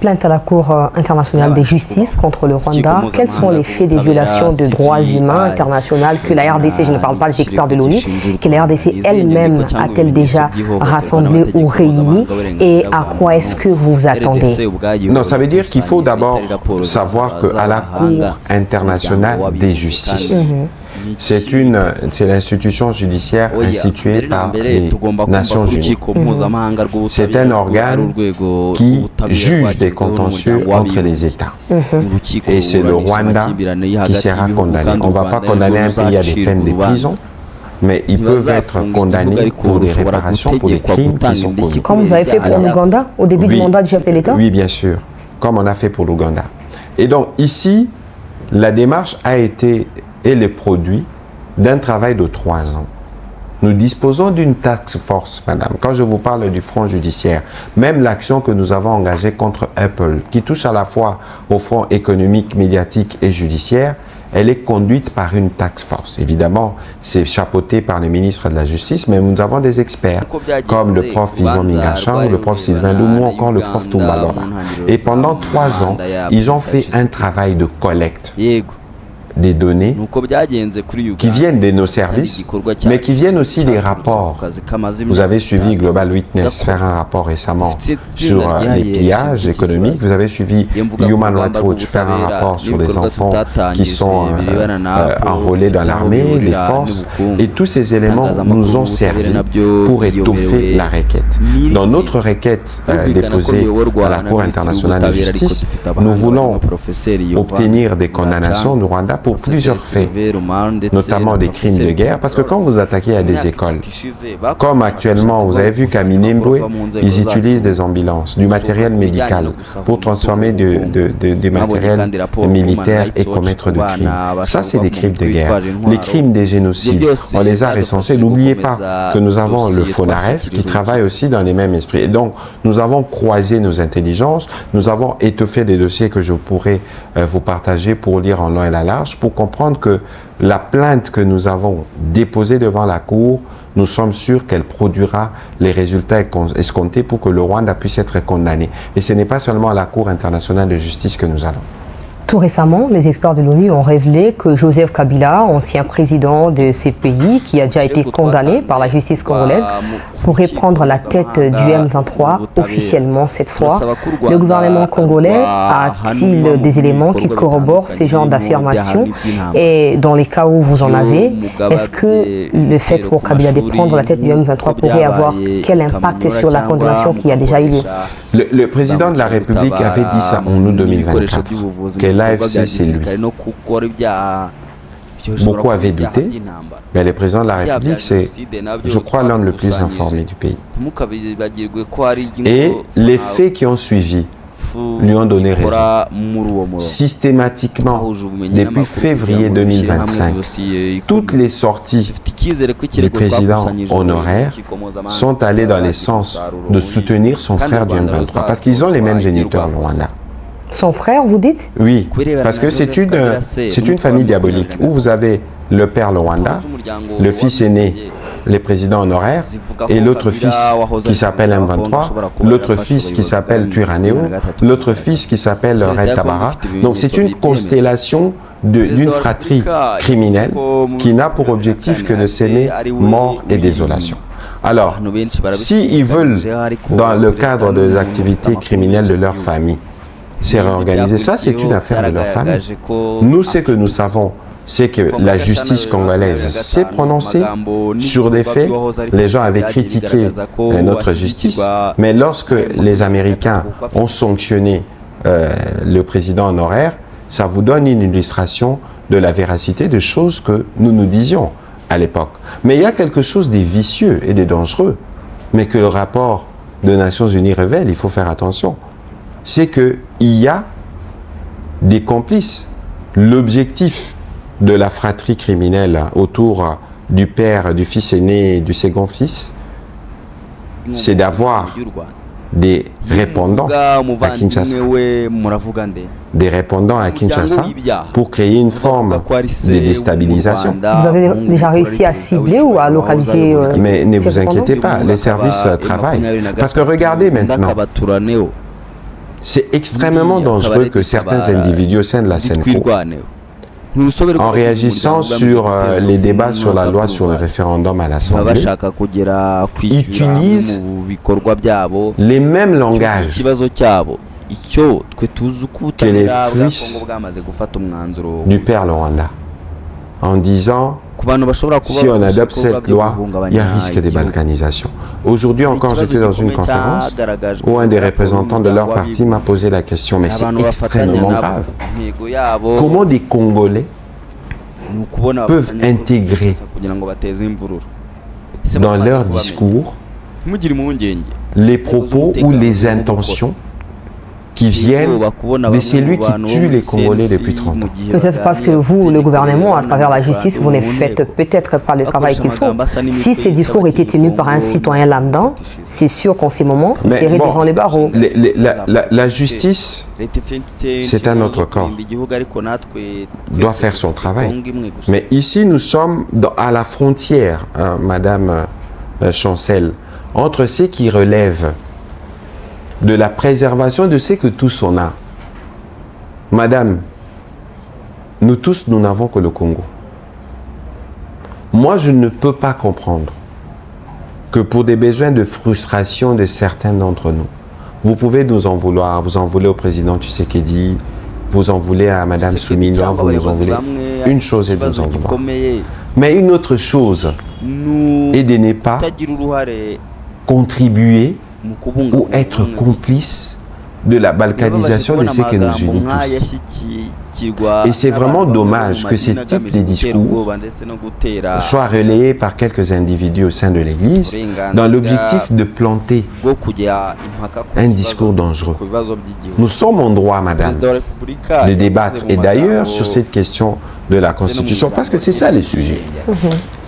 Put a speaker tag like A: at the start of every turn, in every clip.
A: Plainte à la Cour internationale de justice contre le Rwanda. Quels sont les faits des violations de droits humains internationales que la RDC, je ne parle pas des experts de l'ONU, que la RDC elle-même a-t-elle déjà rassemblé ou réuni, et à quoi est-ce que vous vous attendez?
B: Non, ça veut dire qu'il faut d'abord savoir qu'à la Cour internationale des justices, c'est l'institution judiciaire instituée par les Nations Unies. C'est un organe qui juge des contentieux entre les États. Et c'est le Rwanda qui sera condamné. On ne va pas condamner un pays à des peines de prison, mais ils peuvent être condamnés pour des réparations, pour des crimes qui sont commis.
A: Comme vous avez fait pour l'Ouganda au début du mandat du chef de l'État?
B: Oui, bien sûr, comme on a fait pour l'Ouganda. Et donc ici, la démarche a été et le produit d'un travail de 3 ans. Nous disposons d'une task force, madame. Quand je vous parle du front judiciaire, même l'action que nous avons engagée contre Apple, qui touche à la fois au front économique, médiatique et judiciaire, elle est conduite par une task force. Évidemment, c'est chapeauté par le ministre de la Justice, mais nous avons des experts, comme le prof Yvon Mingachan, le prof Sylvain Loumou, encore le prof Toumbalora. Et pendant 3 ans, ils ont fait un travail de collecte des données qui viennent de nos services, mais qui viennent aussi des rapports. Vous avez suivi Global Witness faire un rapport récemment sur les pillages économiques. Vous avez suivi Human Rights Watch faire un rapport sur les enfants qui sont enrôlés dans l'armée, les forces. Et tous ces éléments nous ont servi pour étoffer la requête. Dans notre requête déposée à la Cour internationale de justice, nous voulons obtenir des condamnations du Rwanda pour plusieurs faits, notamment des crimes de guerre, parce que quand vous attaquez à des écoles, comme actuellement, vous avez vu qu'à Minembwe, ils utilisent des ambulances, du matériel médical pour transformer du matériel militaire et commettre de crimes. Ça, c'est des crimes de guerre. Les crimes des génocides, on les a recensés. N'oubliez pas que nous avons le FONAREF qui travaille aussi dans les mêmes esprits. Et donc, nous avons croisé nos intelligences, nous avons étoffé des dossiers que je pourrais vous partager pour lire en long et en large, pour comprendre que la plainte que nous avons déposée devant la Cour, nous sommes sûrs qu'elle produira les résultats escomptés pour que le Rwanda puisse être condamné. Et ce n'est pas seulement à la Cour internationale de justice que nous allons.
A: Tout récemment, les experts de l'ONU ont révélé que Joseph Kabila, ancien président de ces pays, qui a déjà été condamné par la justice congolaise, pourrait prendre la tête du M23 officiellement cette fois. Le gouvernement congolais a-t-il des éléments qui corroborent ces genres d'affirmations? Et dans les cas où vous en avez, est-ce que le fait pour Kabila de prendre la tête du M23 pourrait avoir quel impact sur la condamnation qui a déjà eu lieu?
B: Le président de la République avait dit ça en août 2024, que l'AFC c'est lui. Beaucoup avaient douté, mais le président de la République, c'est, je crois, l'homme le plus informé du pays. Et les faits qui ont suivi lui ont donné raison. Systématiquement, depuis février 2025, toutes les sorties du président honoraire sont allées dans le sens de soutenir son frère du M23, parce qu'ils ont les mêmes géniteurs au Rwanda.
A: Son frère, vous dites?
B: Oui, parce que c'est une famille diabolique où vous avez le père le Rwanda, le fils aîné, les présidents honoraires, et l'autre fils qui s'appelle M23, l'autre fils qui s'appelle Twirwaneho, l'autre fils qui s'appelle Red Tabara. Donc c'est une constellation d'une fratrie criminelle qui n'a pour objectif que de s'aimer mort et désolation. Alors, s'ils veulent, dans le cadre des activités criminelles de leur famille, c'est réorganiser ça, c'est une affaire de leur famille. Nous, ce que nous savons, c'est que la justice congolaise s'est prononcée sur des faits. Les gens avaient critiqué notre justice, mais lorsque les Américains ont sanctionné le président honoraire, ça vous donne une illustration de la véracité de choses que nous disions à l'époque. Mais il y a quelque chose de vicieux et de dangereux, mais que le rapport des Nations Unies révèle, il faut faire attention. C'est qu'il y a des complices. L'objectif de la fratrie criminelle autour du père, du fils aîné et du second fils, c'est d'avoir des répondants à Kinshasa. Des répondants à Kinshasa pour créer une forme de déstabilisation.
A: Vous avez déjà réussi à cibler ou à localiser
B: mais ne vous inquiétez pas, les services travaillent. Parce que regardez maintenant, C'est extrêmement dangereux que certains individus au sein de la Senfo, en réagissant sur les débats sur la loi sur le référendum à l'Assemblée, utilisent les mêmes langages que les fils du père Lwanda, en disant si on adopte cette loi, il y a risque de balkanisation. Aujourd'hui encore, j'étais dans une conférence où un des représentants de leur parti m'a posé la question, mais c'est extrêmement grave. Comment des Congolais peuvent intégrer dans leur discours les propos ou les intentions qui viennent de celui qui tue les Congolais depuis 30 ans.
A: Peut-être parce que vous, le gouvernement, à travers la justice, vous ne faites peut-être pas le travail qu'il faut. Si ces discours étaient tenus par un citoyen lambda, c'est sûr qu'en ces moments, il serait devant les barreaux.
B: La justice, c'est un autre corps, doit faire son travail. Mais ici, nous sommes à la frontière, Madame Chancel, entre ce qui relève de la préservation de ce que tous on a. Madame, nous tous, nous n'avons que le Congo. Moi, je ne peux pas comprendre que pour des besoins de frustration de certains d'entre nous, vous pouvez nous en vouloir, vous en voulez au président Tshisekedi, vous en voulez à Madame Soumina, vous nous en voulez. Une chose est de nous en vouloir. Mais une autre chose est de ne pas contribuer ou être complice de la balkanisation de ce qui nous unit tous. Et c'est vraiment dommage que ce type de discours soit relayé par quelques individus au sein de l'Église dans l'objectif de planter un discours dangereux. Nous sommes en droit, madame, de débattre. Et d'ailleurs, sur cette question de la Constitution, parce que c'est ça le sujet.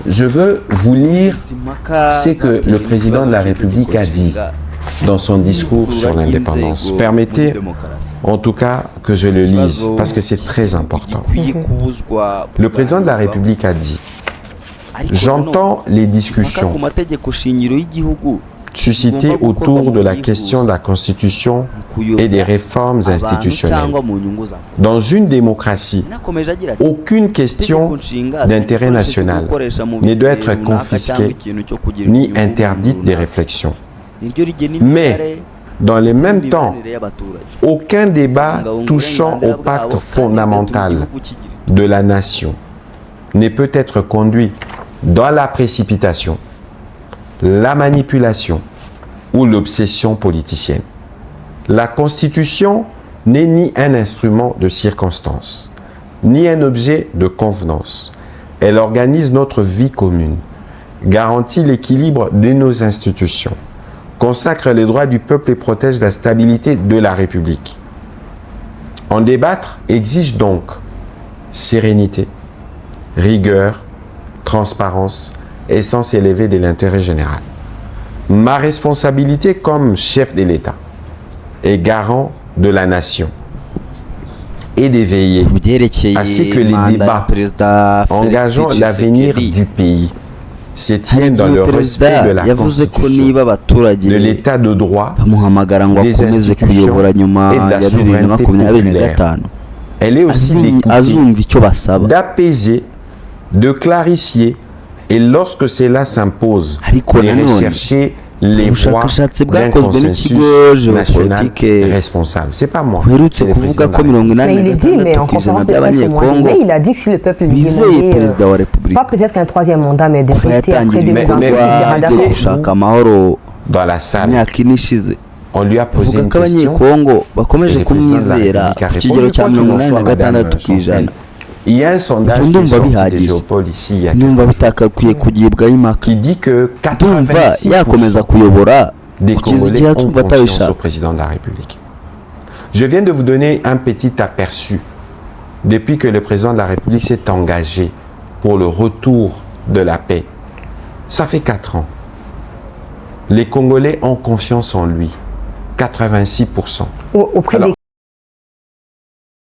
B: Je veux vous lire ce que le président de la République a dit dans son discours sur l'indépendance. Permettez, en tout cas, que je le lise, parce que c'est très important. Le président de la République a dit « J'entends les discussions suscitées autour de la question de la Constitution et des réformes institutionnelles. Dans une démocratie, aucune question d'intérêt national ne doit être confisquée ni interdite des réflexions. Mais, dans le même temps, aucun débat touchant au pacte fondamental de la nation ne peut être conduit dans la précipitation, la manipulation ou l'obsession politicienne. La Constitution n'est ni un instrument de circonstance, ni un objet de convenance. Elle organise notre vie commune, garantit l'équilibre de nos institutions, consacre les droits du peuple et protège la stabilité de la République. En débattre exige donc sérénité, rigueur, transparence et sens élevé de l'intérêt général. Ma responsabilité comme chef de l'État et garant de la nation est de veiller à ce que les débats engageant l'avenir du pays se tiennent dans le respect de la Constitution, de l'état de droit, des institutions et de la souveraineté populaire. Elle est aussi d'écouter, d'apaiser, de clarifier et lorsque cela s'impose, de rechercher les voies d'un consensus national responsable. C'est pas moi.
A: Mais il est dit, mais en conférence de presse au mois de mai, il a dit que si le peuple lui demandait, pas peut-être qu'un troisième mandat, mais de rester après 2022, il sera d'accord.
B: Dans la salle, on lui a posé une question. Il y a un sondage qui est sorti de Géopol ici il y a qui dit que 86% des Congolais ont confiance au président de la République. Je viens de vous donner un petit aperçu depuis que le président de la République s'est engagé pour le retour de la paix. Ça fait 4 ans. Les Congolais ont confiance en lui. 86%.
A: Auprès des